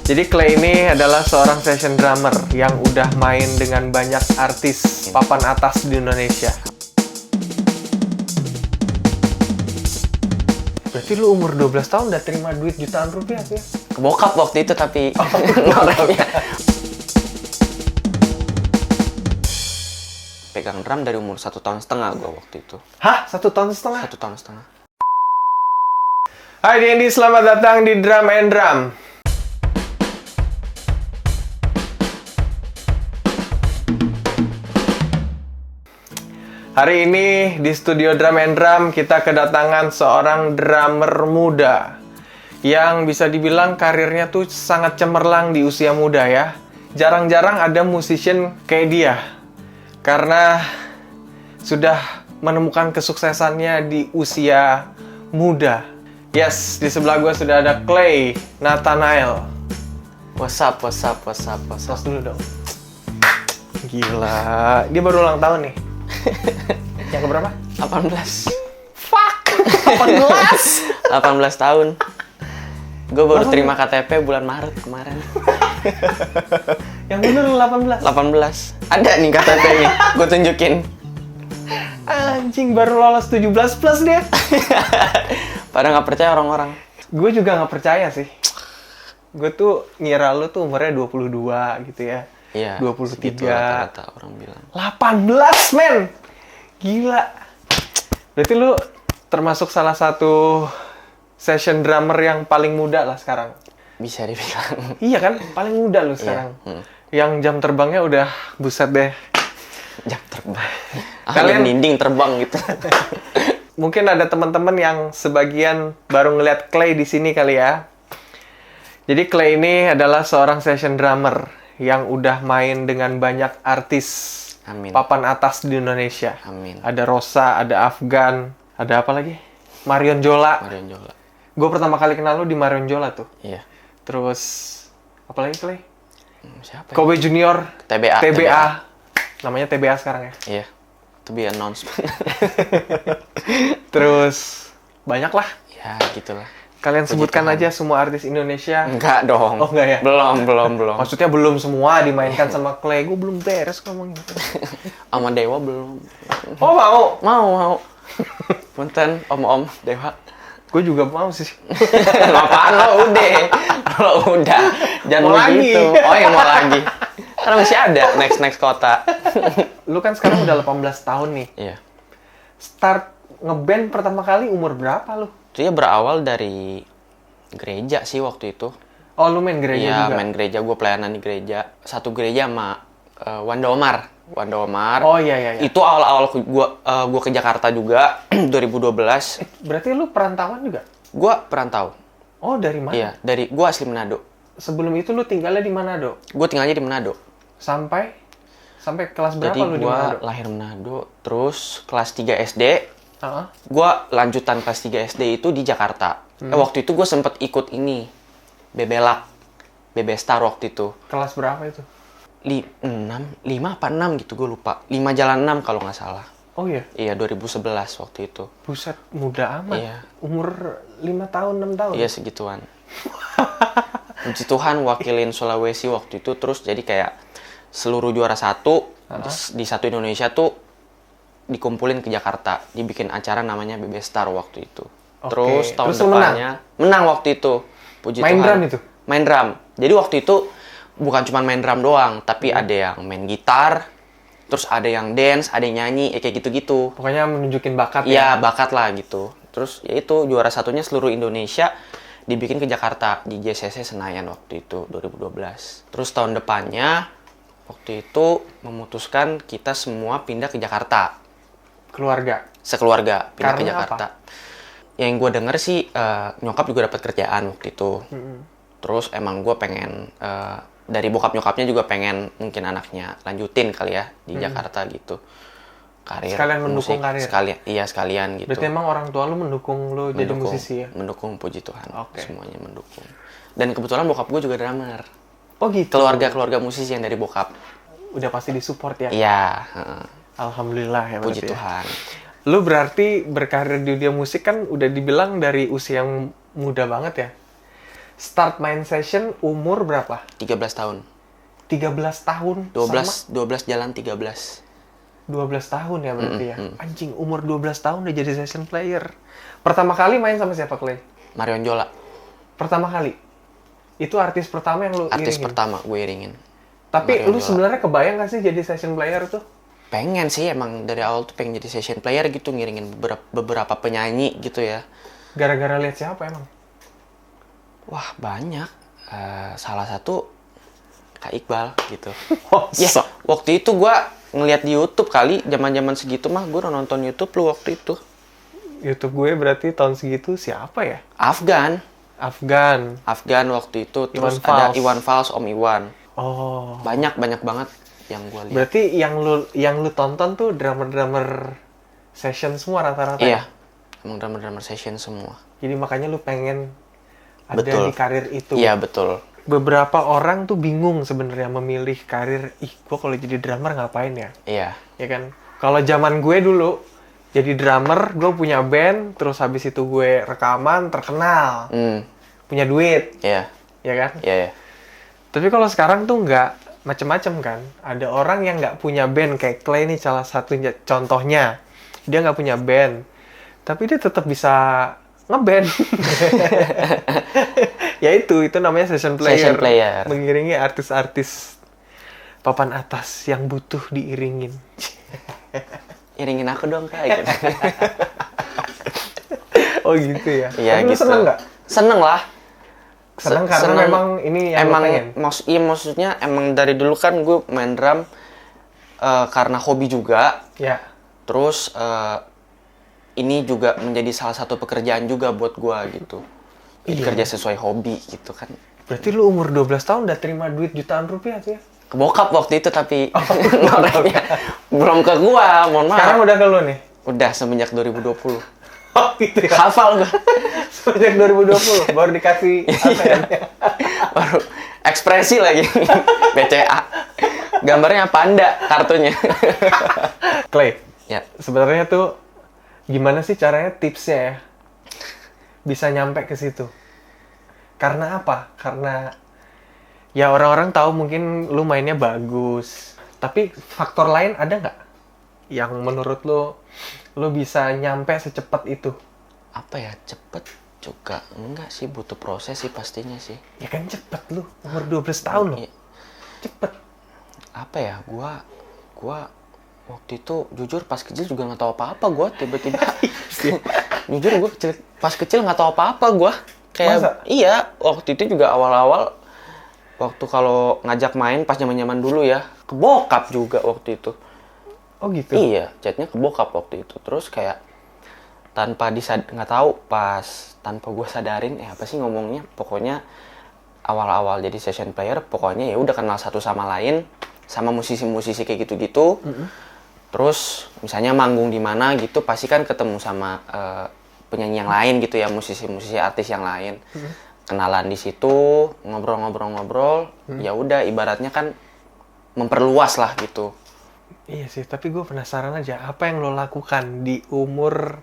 Jadi Clay ini adalah seorang session drummer yang udah main dengan banyak artis papan atas di Indonesia. Berarti lu umur 12 tahun udah terima duit jutaan rupiah sih ya? Kebokap waktu itu tapi pegang drum dari umur 1,5 tahun gue waktu itu. Hah? 1,5 tahun? 1,5 tahun. Hai Dendi, selamat datang di Drum and Drum. Hari ini di studio Drum and Drum kita kedatangan seorang drummer muda yang bisa dibilang karirnya tuh sangat cemerlang di usia muda ya. Jarang-jarang ada musician kayak dia karena sudah menemukan kesuksesannya di usia muda. Yes, di sebelah gue sudah ada Clay Nathanael. What's up? Tos dulu dong. Gila, dia baru ulang tahun nih. Yang keberapa? 18. Fuck! 18! 18 tahun. Gue baru terima KTP bulan Maret kemarin. Yang bener lu 18? 18. Ada nih KTP-nya, gue tunjukin. Anjing, baru lolos 17 plus dia. Padahal nggak percaya orang-orang. Gue juga nggak percaya sih. Gue tuh ngira lu tuh umurnya 22 gitu ya. Iya, 23. segitu rata-rata orang bilang. 18, men! Gila. Berarti lu termasuk salah satu session drummer yang paling muda lah sekarang. Bisa dibilang. Iya kan? Paling muda lu sekarang. Yang jam terbangnya udah buset deh. Jam terbang. Kalian dinding terbang gitu. Mungkin ada teman-teman yang sebagian baru ngeliat Clay di sini kali ya. Jadi Clay ini adalah seorang session drummer yang udah main dengan banyak artis Amin. papan atas di Indonesia. Amin. Ada Rosa, ada Afgan, ada apa lagi? Marion Jola. Gue pertama kali kenal lu di Marion Jola tuh. Iya. Terus apa lagi Clay? Siapa? Kobe Junior. TBA. Namanya TBA sekarang ya. Iya. To be announcement. Terus banyak lah. Ya gitulah. Kalian sebutkan aja semua artis Indonesia. Enggak dong. Oh enggak ya? Belum. Maksudnya belum semua dimainkan sama Clay. Gue belum beres ngomong gitu. Sama Dewa belum. Oh mau? Mau. Punten, Om Dewa. Gue juga mau sih. Apaan lo udah. Jangan Mau begitu. lagi. Oh ya mau lagi. Karena masih ada next kota. Lu kan sekarang udah 18 tahun nih. Iya. Start ngeband pertama kali umur berapa lu? Dia berawal dari gereja sih waktu itu. Oh lu main gereja juga? Iya, main gereja. Gue pelayanan di gereja. Satu gereja sama Wanda Omar. Oh iya. Itu awal-awal gue ke Jakarta juga 2012. Berarti lu perantauan juga? Gue perantau. Oh dari mana? Iya, gue asli Manado. Sebelum itu lu tinggalnya di Manado? Gue tinggalnya di Manado. Sampai kelas berapa Jadi lu di Manado? gue lahir Manado, terus kelas 3 SD. Gue lanjutan kelas 3 SD itu di Jakarta. Waktu itu gue sempet ikut ini, Bebelak, Bebestar waktu itu. Kelas berapa itu? 5 apa 6 gitu, gue lupa. 5 jalan 6 kalau nggak salah. Oh iya? Iya, 2011 waktu itu. Buset, muda amat. Iya. Umur 5 tahun, 6 tahun? Iya, segituan. Puji Tuhan wakilin Sulawesi waktu itu, terus jadi kayak seluruh juara satu di satu Indonesia tuh dikumpulin ke Jakarta, dibikin acara namanya Bebestar waktu itu. Terus tahun depannya menang waktu itu. Puji Tuhan. Main drum itu? Main drum. Jadi waktu itu bukan cuma main drum doang, tapi ada yang main gitar, terus ada yang dance, ada yang nyanyi, kayak gitu-gitu. Pokoknya menunjukin bakat ya? Iya, bakat lah gitu. Terus ya itu juara satunya seluruh Indonesia dibikin ke Jakarta di JCC Senayan waktu itu 2012. Terus tahun depannya waktu itu memutuskan kita semua pindah ke Jakarta. Keluarga? Sekeluarga pindah Karena ke Jakarta. Apa? Yang gue denger sih nyokap juga dapat kerjaan waktu itu. Terus emang gue pengen dari bokap nyokapnya juga pengen mungkin anaknya lanjutin kali ya di Jakarta gitu. Karir sekalian mendukung musik, karir? Sekalian gitu. Berarti emang orang tua lu mendukung lu jadi musisi ya? Mendukung, puji Tuhan. Okay. Semuanya mendukung. Dan kebetulan bokap gue juga drummer. Oh gitu? Keluarga musisi yang dari bokap. Udah pasti disupport ya? Iya. Alhamdulillah ya. Puji Tuhan. Lu berarti berkarir di dunia musik kan udah dibilang dari usia yang muda banget ya? start main session umur berapa? 13 tahun. 13 tahun 12 jalan 13. 12 tahun ya berarti ya. Anjing, umur 12 tahun udah jadi session player. Pertama kali main sama siapa, Clay? Marion Jola. Pertama kali? Itu artis pertama yang lu Artis iringin? pertama gue iringin. Tapi Marion lu Jola. sebenarnya kebayang gak sih jadi session player tuh? Pengen sih, emang dari awal tuh pengen jadi session player gitu, ngiringin beberapa penyanyi gitu ya. Gara-gara lihat siapa emang? Wah, banyak. Salah satu Kak Iqbal gitu. Oh, Ya, waktu itu gue ngeliat di YouTube kali, zaman-zaman segitu mah gue udah nonton YouTube lu waktu itu. YouTube gue berarti tahun segitu siapa ya? Afgan waktu itu, terus Iwan ada Fals. Iwan Fals, Om Iwan. Oh. Banyak banget yang gue lihat. Berarti yang lu tonton tuh drummer session semua rata-rata. Iya, Ya? emang drummer session semua. Jadi makanya lu pengen ada Betul. di karir itu. Iya, betul. Beberapa orang tuh bingung sebenarnya memilih karir, gue kalau jadi drummer ngapain ya? Iya. Ya kan? Kalau zaman gue dulu jadi drummer, gue punya band, terus habis itu gue rekaman, terkenal, punya duit, Iya. ya kan? Iya. Tapi kalau sekarang tuh nggak macem-macem kan. Ada orang yang nggak punya band, kayak Clay nih salah satunya contohnya. Dia nggak punya band, tapi dia tetap bisa ngeband. Ya itu namanya session player. Session player. Mengiringi artis-artis papan atas yang butuh diiringin. Iringin aku dong, Kak. Gitu. Oh gitu ya? Iya, Tapi lu gitu. seneng nggak? Seneng lah. Seneng karena memang ini yang emang lu pengen? maksudnya emang dari dulu kan gue main drum karena hobi juga. Ya. Terus ini juga menjadi salah satu pekerjaan juga buat gue gitu. Jadi Iya. kerja sesuai hobi gitu kan. Berarti lu umur 12 tahun udah terima duit jutaan rupiah tuh ya? Kebokap waktu itu tapi makanya belum ke gua, mohon maaf. Sekarang udah ke lu nih? Udah semenjak 2020. Oh gitu ya? Hafal gua. Sejak 2020 baru dikasih ATM. Baru ekspresi lagi. BCA. Gambarnya panda kartunya. Clay, Ya. sebenarnya tuh gimana sih caranya, tipsnya ya bisa nyampe ke situ? Karena apa? Karena ya orang-orang tahu mungkin lu mainnya bagus, tapi faktor lain ada nggak yang menurut lu bisa nyampe secepat itu? Apa ya, cepet juga enggak sih, butuh proses sih pastinya sih. Ya kan cepet lu, umur 12 tahun loh. Iya. Cepet. Apa ya, gua waktu itu jujur pas kecil juga nggak tahu apa-apa gua, tiba-tiba jujur gua pas kecil nggak tahu apa-apa gua. Kayak Masa? iya, waktu itu juga awal-awal waktu kalau ngajak main pas zaman-zaman dulu ya, ke bokap juga waktu itu. Oh gitu? Iya, chatnya ke bokap waktu itu. Terus kayak tanpa nggak tahu pas tanpa gue sadarin apa sih ngomongnya, pokoknya awal-awal jadi session player pokoknya ya udah kenal satu sama lain sama musisi-musisi kayak gitu-gitu. Terus misalnya manggung di mana gitu pasti kan ketemu sama penyanyi yang lain gitu ya, musisi-musisi artis yang lain. Kenalan di situ, ngobrol-ngobrol, ya udah ibaratnya kan memperluas lah gitu. Iya sih, tapi gue penasaran aja apa yang lo lakukan di umur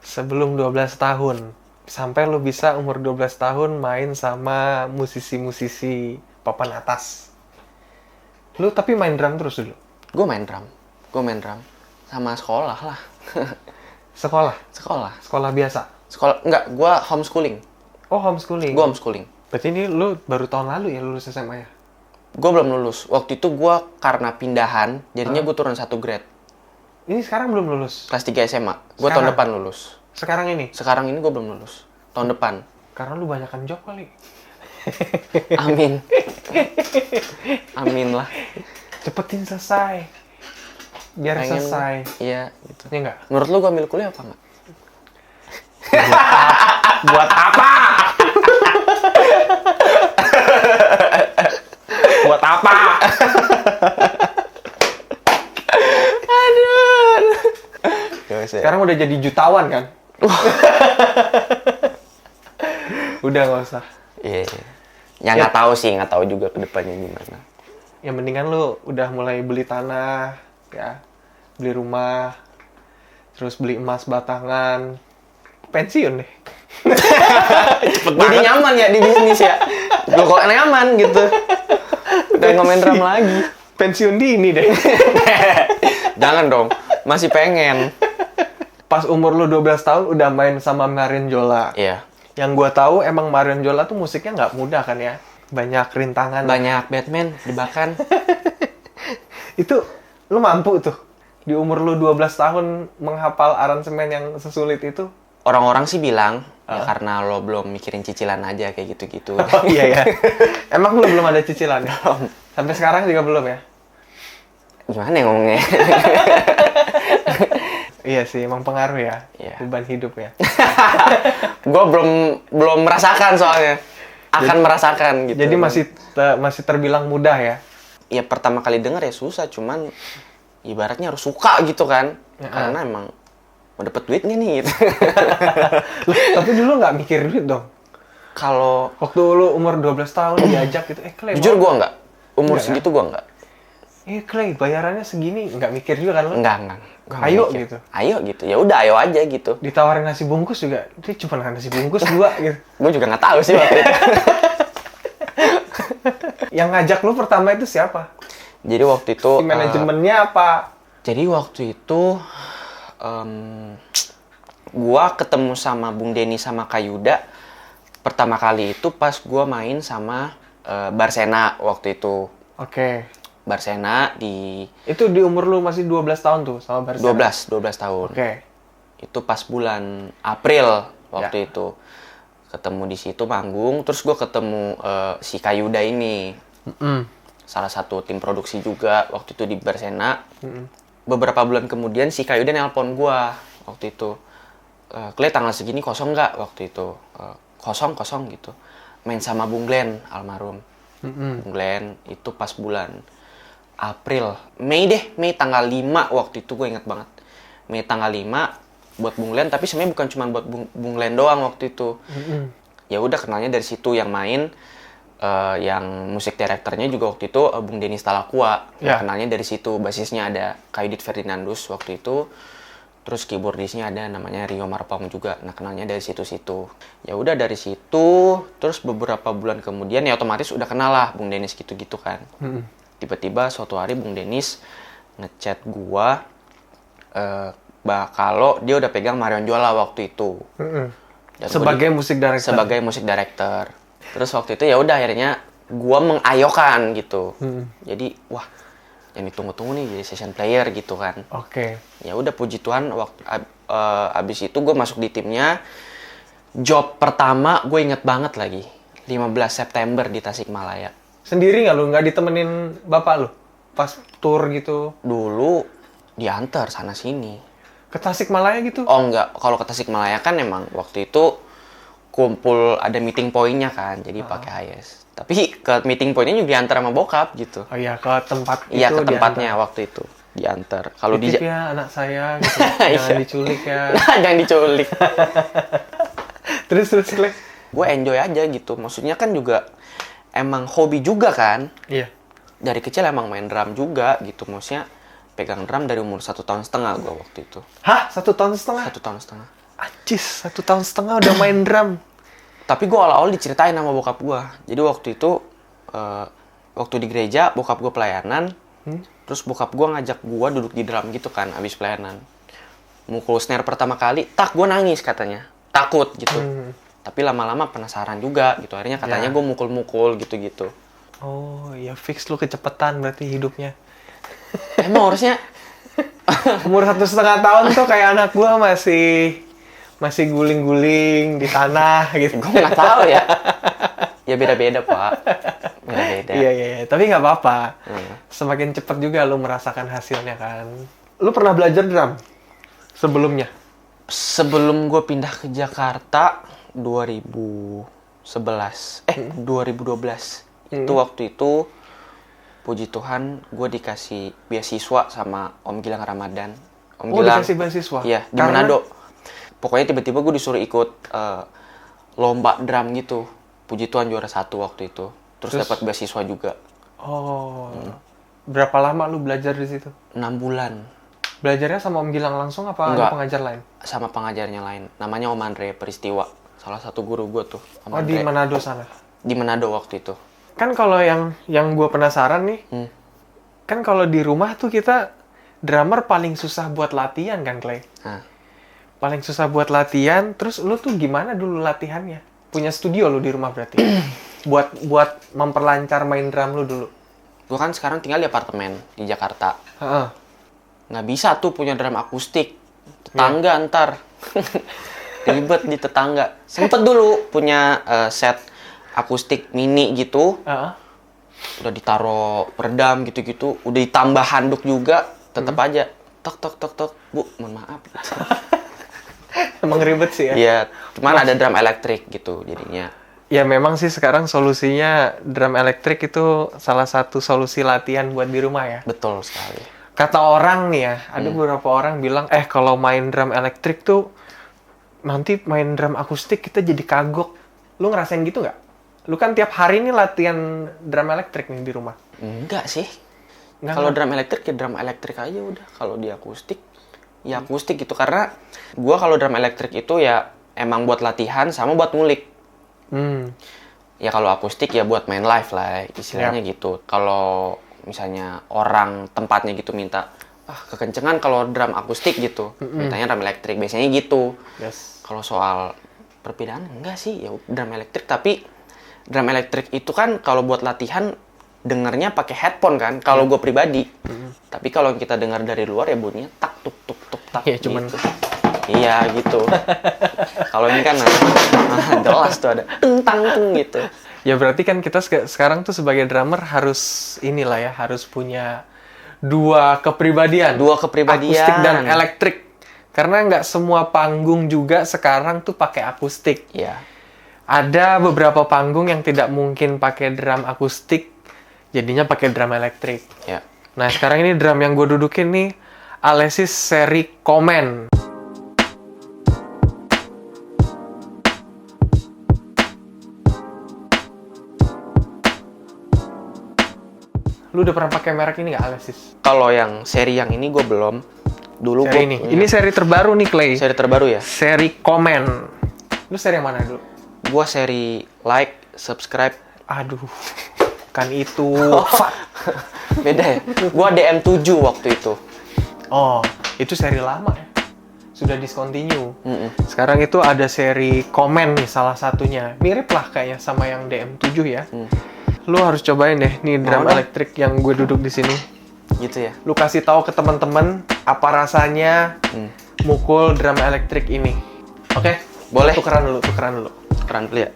sebelum 12 tahun sampai lo bisa umur 12 tahun main sama musisi-musisi papan atas. Lo tapi main drum terus dulu? Gue main drum sama sekolah lah. Sekolah? Sekolah Biasa? enggak, gue homeschooling. Oh, homeschooling? Gue homeschooling. Berarti ini lo baru tahun lalu ya lulus SMA ya? Gue belum lulus. Waktu itu gue karena pindahan, jadinya gue turun 1 grade. Ini sekarang belum lulus? Kelas 3 SMA. Gue tahun Sekarang? depan lulus. Sekarang ini? Sekarang ini gue belum lulus. Tahun depan. Karena lu banyakan job kali. Amin. Amin lah. Cepetin selesai. Biar Pengen, selesai. iya gitu. Ya enggak? Menurut lu gue ambil kuliah apa enggak? Buat apa? Buat apa? Sekarang udah jadi jutawan kan? Udah nggak usah. Iya. Ya nggak tahu sih, nggak tahu juga kedepannya gimana. Yang mendingan lu udah mulai beli tanah, ya, beli rumah, terus beli emas batangan. pensiun deh. Jadi nyaman ya di bisnis ya. Gue kok nyaman gitu. Udah nggak main drum lagi. Pensiun dini deh. Jangan dong. Masih pengen. Pas umur lu 12 tahun udah main sama Marion Jola. Iya. Yang gua tahu emang Marion Jola tuh musiknya nggak mudah kan ya. Banyak rintangan. Banyak Batman jebakan. Itu lu mampu tuh di umur lu 12 tahun menghafal aransemen yang sesulit itu. Orang-orang sih bilang ya karena lo belum mikirin cicilan aja kayak gitu-gitu. Oh iya ya. Emang lu belum ada cicilan ya? Sampai sekarang juga belum ya? Gimana ya ngomongnya? Iya sih, emang pengaruh ya. Iya. Beban hidup ya. Gue belum merasakan soalnya. Akan merasakan gitu. Jadi masih terbilang mudah ya. Ya pertama kali denger ya susah, cuman ibaratnya harus suka gitu kan. Karena emang mau dapet duit nih gitu. Tapi dulu nggak mikir duit dong. Kalau Waktu lu umur 12 tahun diajak gitu, Clay, jujur mau- gue enggak. Umur Enggak, segitu gue enggak. Clay, bayarannya segini, nggak mikir juga kan lu? Enggak. Gua nggak Ayo mikir. gitu. Ayo gitu. Ya udah ayo aja gitu. Ditawarin nasi bungkus juga, dia cuma nasi bungkus 2 gitu. Gue juga nggak tahu sih waktu itu. Yang ngajak lu pertama itu siapa? Jadi waktu itu Si manajemennya apa? jadi waktu itu gua ketemu sama Bung Denny sama Kayuda pertama kali itu pas gua main sama Barsena waktu itu. Oke. Barsena di Itu di umur lu masih 12 tahun tuh sama Barcelona? 12 tahun. Oke. Itu pas bulan April waktu itu. Ketemu di situ manggung, terus gua ketemu si Kayuda ini. Salah satu tim produksi juga waktu itu di Barsena. Beberapa bulan kemudian si Kayuda nelpon gua waktu itu. Clay tanggal segini kosong nggak waktu itu? Kosong gitu. Main sama Bung Glenn almarhum. Bung Glenn itu pas bulan Mei tanggal 5 waktu itu gue inget banget. Mei tanggal 5 buat Bung Glenn, tapi sebenarnya bukan cuma buat Bung Glenn doang waktu itu. Ya udah kenalnya dari situ yang main yang musik direkturnya juga waktu itu Bung Denny Stalakua. Ya. Kenalnya dari situ, basisnya ada Kayudit Ferdinandus waktu itu. Terus keyboardisnya ada namanya Rio Marpong juga. Nah, kenalnya dari situ-situ. Ya udah dari situ, terus beberapa bulan kemudian ya otomatis udah kenal lah Bung Dennis gitu-gitu kan. Tiba-tiba suatu hari Bung Dennis ngechat gua kalau dia udah pegang Marion Jola waktu itu. Dan Sebagai musik director. sebagai musik director. Terus waktu itu ya udah akhirnya gua mengayokan gitu. Jadi wah, yang ditunggu-tunggu nih jadi session player gitu kan. Oke. Ya udah puji Tuhan waktu abis itu gue masuk di timnya. Job pertama gue inget banget lagi 15 September di Tasikmalaya. Sendiri nggak lu? Nggak ditemenin bapak lu? Pas tour gitu? Dulu diantar sana sini. Ke Tasikmalaya gitu? Oh enggak, kalau ke Tasikmalaya kan emang waktu itu kumpul ada meeting point-nya kan, jadi pakai HIS. Tapi ke meeting point-nya juga diantar sama bokap gitu. Oh iya, ke tempat Iya itu ke tempatnya waktu itu diantar. Kalau di Titip ya anak saya gitu. Jangan diculik ya. jangan diculik. Terus Clay? Gue enjoy aja gitu. Maksudnya kan juga emang hobi juga kan. Iya. Dari kecil emang main drum juga gitu. Maksudnya pegang drum dari umur 1,5 tahun gue waktu itu. Hah? 1,5 tahun? 1,5 tahun. Anjis, 1,5 tahun udah main drum. Tapi gue awal-awal diceritain sama bokap gue. Jadi waktu itu, waktu di gereja, bokap gue pelayanan. Terus bokap gue ngajak gue duduk di drum gitu kan, abis pelayanan. Mukul snare pertama kali, gue nangis katanya. Takut gitu. Tapi lama-lama penasaran juga gitu. Akhirnya katanya gue mukul-mukul gitu-gitu. Oh, ya fix lu kecepatan berarti hidupnya. Emang harusnya Umur 1,5 tahun tuh kayak anak gua masih guling-guling di tanah gitu. gue nggak tahu ya. Ya beda-beda pak. Beda-beda. Iya. Tapi nggak apa-apa. Semakin cepat juga lu merasakan hasilnya kan. Lu pernah belajar drum sebelumnya? Sebelum gue pindah ke Jakarta 2012. 2012. Itu waktu itu puji Tuhan gue dikasih beasiswa sama Om Gilang Ramadan. Om Gilang. Dikasih beasiswa? Iya, di Karena? Manado. Pokoknya tiba-tiba gue disuruh ikut lomba drum gitu. Puji Tuhan juara 1 waktu itu. Terus dapat beasiswa juga. Oh. Berapa lama lu belajar di situ? 6 bulan. Belajarnya sama Om Gilang langsung apa Enggak. ada pengajar lain? Sama pengajarnya lain. Namanya Om Andre Peristiwa. Salah satu guru gue tuh. Om Oh, di Andre. Manado sana. Di Manado waktu itu. Kan kalau yang gue penasaran nih, kan kalau di rumah tuh kita drummer paling susah buat latihan kan, Clay? Nah, Paling susah buat latihan, terus lu tuh gimana dulu latihannya? Punya studio lu di rumah berarti? buat memperlancar main drum lu dulu? gue kan sekarang tinggal di apartemen di Jakarta. Heeh. Nggak bisa tuh punya drum akustik. Tetangga ntar. Ribet di tetangga. Sempet dulu punya set akustik mini gitu. Heeh. Udah ditaro peredam gitu-gitu. Udah ditambah handuk juga. Tetap aja. Tok, tok, tok, tok. Bu, mohon maaf. Gitu. Emang ribet sih ya? Iya, cuman ada drum elektrik gitu jadinya. Ya memang sih sekarang solusinya drum elektrik itu salah satu solusi latihan buat di rumah ya. Betul sekali. Kata orang nih ya, ada beberapa orang bilang, kalau main drum elektrik tuh nanti main drum akustik kita jadi kagok. Lu ngerasain gitu nggak? Lu kan tiap hari nih latihan drum elektrik nih di rumah. Enggak sih. Nggak, Kalau nggak. drum elektrik ya drum elektrik aja udah. Kalau di akustik ya akustik gitu, karena gua kalau drum elektrik itu ya emang buat latihan sama buat ngulik. Ya kalau akustik ya buat main live lah istilahnya gitu. Kalau misalnya orang tempatnya gitu minta kekencengan kalau drum akustik gitu, mintanya drum elektrik biasanya gitu. Yes. Kalau soal perbedaan enggak sih, ya drum elektrik, tapi drum elektrik itu kan kalau buat latihan dengarnya pakai headphone kan kalau gue pribadi. Tapi kalau kita dengar dari luar ya bunyinya tak tuk tuk tuk tak. Ya, cuman gitu. Iya gitu. Kalau ini kan jelas tuh ada tung tang tung gitu. Ya berarti kan kita sekarang tuh sebagai drummer harus inilah ya, harus punya dua kepribadian. Dua kepribadian. Akustik dan elektrik. Karena nggak semua panggung juga sekarang tuh pakai akustik. Iya. Ada beberapa panggung yang tidak mungkin pakai drum akustik, jadinya pakai drum elektrik. Ya. Nah sekarang ini drum yang gue dudukin nih, Alesis seri Komen. Lu udah pernah pakai merek ini nggak, Alesis? Kalau yang seri yang ini gue belum. Dulu Seri ini. Ini seri terbaru nih, Clay. seri terbaru ya. Seri Komen. Lu seri yang mana dulu? Gue seri like, subscribe. Aduh, kan itu. Fuck. Beda ya. Gue DM7 waktu itu. Oh, itu seri lama ya. Sudah discontinue. Sekarang itu ada seri Komen nih salah satunya. Mirip lah kayaknya sama yang DM7 ya. Lu harus cobain deh nih drum Mau dong. elektrik yang gue duduk di sini. Gitu ya. Lu kasih tahu ke teman-teman apa rasanya mukul drum elektrik ini. Oke? Boleh. Tukeran dulu, tukeran dulu. Keren dulu ya.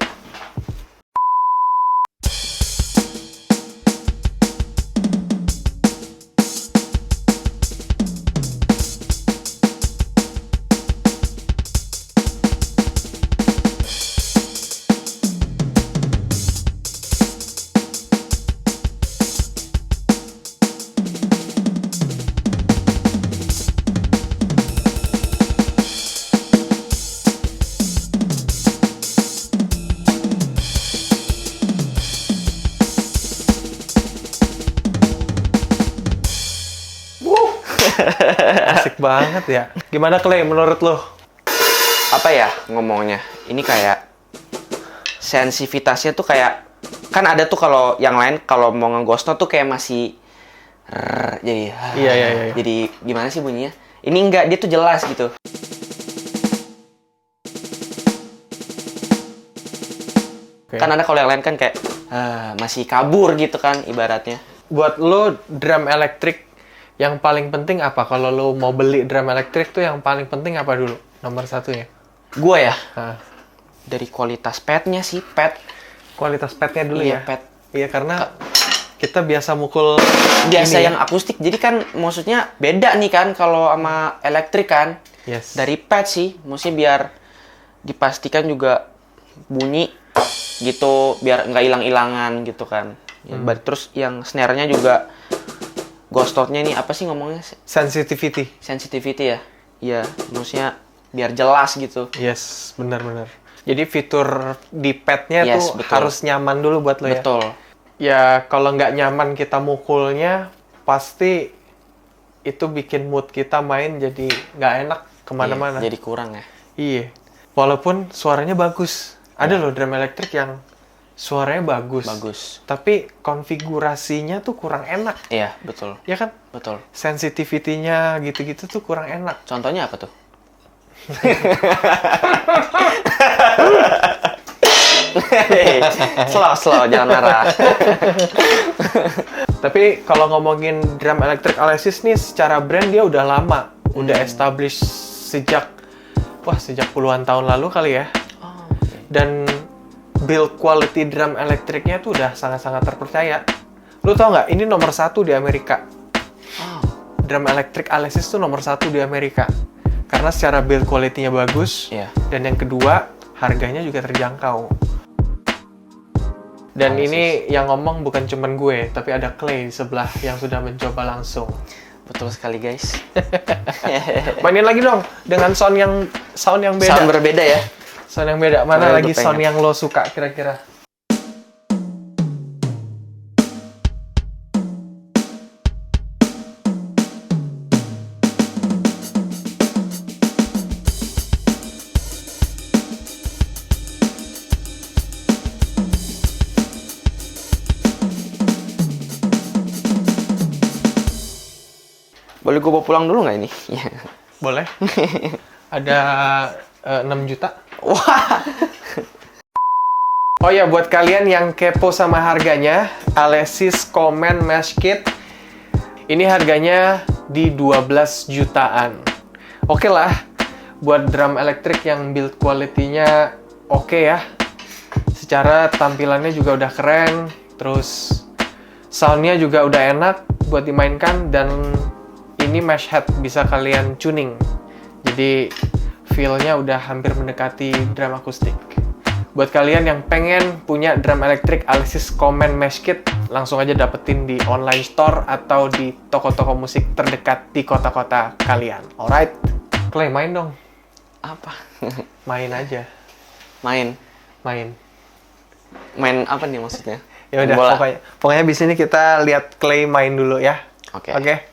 Asik banget ya. Gimana, Clay, menurut lo? Apa ya ngomongnya? Ini kayak sensitivitasnya tuh kayak, kan ada tuh kalau yang lain kalau mau ngegosno tuh kayak masih jadi Iya. jadi gimana sih bunyinya? Ini enggak, dia tuh jelas gitu. Oke. Kan ada kalau yang lain kan kayak masih kabur gitu kan ibaratnya. Buat lo drum elektrik yang paling penting apa? Kalau lo mau beli drum elektrik tuh yang paling penting apa dulu? Nomor satunya. Gua ya Nah, dari kualitas padnya sih, pad. kualitas padnya dulu Iya, ya. pad. Iya, karena kita biasa mukul Biasa ini ya. yang akustik, jadi kan maksudnya beda nih kan kalau sama elektrik kan. Yes. Dari pad sih, maksudnya biar dipastikan juga bunyi gitu, biar nggak hilang-hilangan gitu kan. Ya, terus yang snare-nya juga ghost note-nya ini apa sih ngomongnya? Sensitivity. Sensitivity ya. Iya, maksudnya biar jelas gitu. Yes, benar-benar. Jadi fitur di padnya Yes, tuh betul. harus nyaman dulu buat lo ya. Betul. Ya kalau nggak nyaman kita mukulnya, pasti itu bikin mood kita main jadi nggak enak kemana-mana. Iya, jadi kurang ya. Iya. Walaupun suaranya bagus. Ada loh drum elektrik yang suaranya bagus. Bagus. Tapi konfigurasinya tuh kurang enak. Iya, betul. Ya kan? Betul. Sensitivity-nya gitu-gitu tuh kurang enak. Contohnya apa tuh? Slow, jangan marah. Tapi kalau ngomongin drum elektrik Alesis nih secara brand dia udah lama. Udah established sejak puluhan tahun lalu kali ya. Oh, oke. Dan build quality drum elektriknya tuh udah sangat-sangat terpercaya. Lu tau nggak? Ini nomor 1 di Amerika. Oh, Drum elektrik Alesis tuh nomor 1 di Amerika. Karena secara build quality-nya bagus. iya. Dan yang kedua, harganya juga terjangkau. Dan Alesis. ini yang ngomong bukan cuman gue, tapi ada Clay di sebelah yang sudah mencoba langsung. Betul sekali, guys. Mainin lagi dong dengan sound yang beda. Sound berbeda ya. Sound yang beda. Mana Boleh, lagi gue sound pengen. yang lo suka kira-kira? Boleh gue bawa pulang dulu nggak ini? Boleh. Ada 6 juta. Wah. Oh ya, buat kalian yang kepo sama harganya, Alesis Command Mesh Kit ini harganya di 12 jutaan. Oke lah, buat drum elektrik yang build quality-nya oke ya. Secara tampilannya juga udah keren, terus sound-nya juga udah enak buat dimainkan, dan ini mesh head bisa kalian tuning. Jadi feel-nya udah hampir mendekati drum akustik. Buat kalian yang pengen punya drum elektrik Alesis Command Mesh Kit, langsung aja dapetin di online store atau di toko-toko musik terdekat di kota-kota kalian. Alright, Clay, main dong. Apa? Main aja. Main apa nih maksudnya? Ya udah, Bola. pokoknya di sini kita lihat Clay main dulu ya. Oke. Oke.